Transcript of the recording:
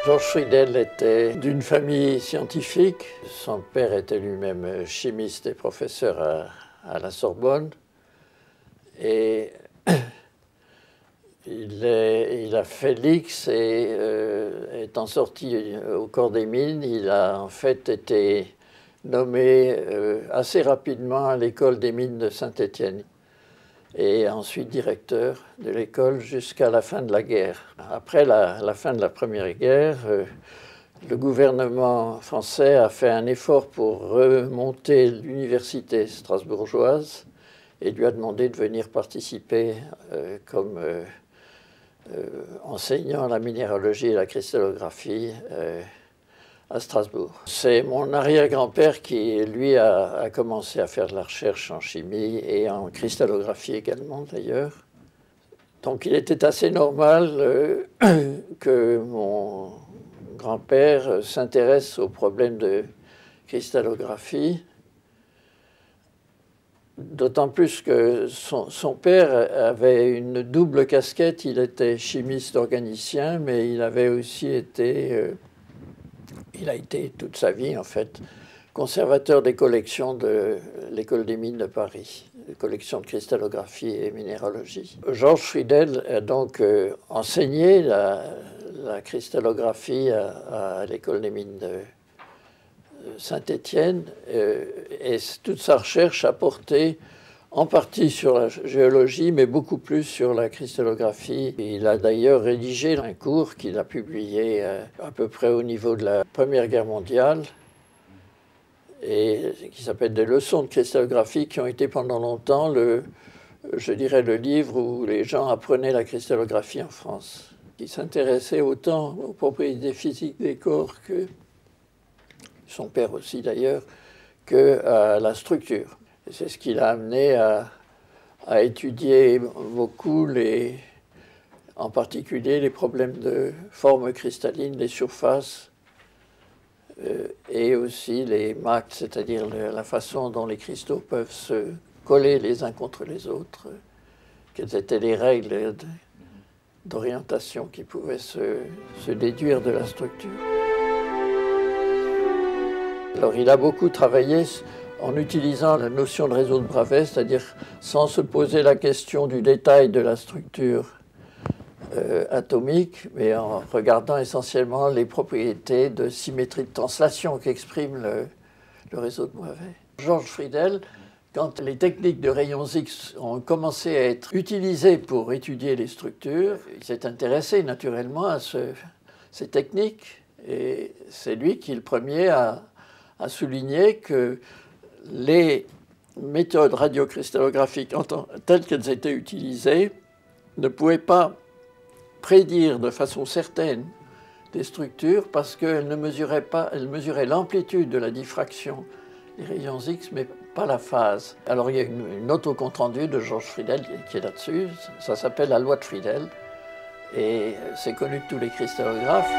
Georges Friedel était d'une famille scientifique. Son père était lui-même chimiste et professeur à la Sorbonne. Et il a fait l'X et étant sorti au corps des mines, il a en fait été nommé assez rapidement à l'école des mines de Saint-Étienne et ensuite directeur de l'école jusqu'à la fin de la guerre. Après la fin de la Première Guerre, le gouvernement français a fait un effort pour remonter l'université strasbourgeoise et lui a demandé de venir participer comme enseignant la minéralogie et la cristallographie à Strasbourg. C'est mon arrière-grand-père qui, lui, a commencé à faire de la recherche en chimie et en cristallographie également, d'ailleurs. Donc il était assez normal que mon grand-père s'intéresse aux problèmes de cristallographie, d'autant plus que son père avait une double casquette. Il était chimiste organicien, mais il avait aussi été... il a été toute sa vie, en fait, conservateur des collections de l'École des mines de Paris, les collections de cristallographie et minéralogie. Georges Friedel a donc enseigné la cristallographie à l'École des mines de Saint-Étienne, et toute sa recherche a porté en partie sur la géologie, mais beaucoup plus sur la cristallographie. Il a d'ailleurs rédigé un cours qu'il a publié à peu près au niveau de la Première Guerre mondiale, et qui s'appelle « Des leçons de cristallographie », qui ont été pendant longtemps, je dirais, le livre où les gens apprenaient la cristallographie en France. Il s'intéressait autant aux propriétés physiques des corps, que son père aussi d'ailleurs, qu'à la structure. C'est ce qui l'a amené à étudier beaucoup, en particulier les problèmes de forme cristalline des surfaces et aussi les MAC, c'est-à-dire la façon dont les cristaux peuvent se coller les uns contre les autres, quelles étaient les règles d'orientation qui pouvaient se déduire de la structure. Alors il a beaucoup travaillé en utilisant la notion de réseau de Bravais, c'est-à-dire sans se poser la question du détail de la structure atomique, mais en regardant essentiellement les propriétés de symétrie de translation qu'exprime le réseau de Bravais. Georges Friedel, quand les techniques de rayons X ont commencé à être utilisées pour étudier les structures, il s'est intéressé naturellement à ces techniques, et c'est lui qui est le premier à souligner que les méthodes radiocristallographiques telles qu'elles étaient utilisées ne pouvaient pas prédire de façon certaine des structures parce qu'elles ne mesuraient pas, elles mesuraient l'amplitude de la diffraction des rayons X, mais pas la phase. Alors il y a une note au compte-rendu de Georges Friedel qui est là-dessus, ça s'appelle la loi de Friedel, et c'est connu de tous les cristallographes.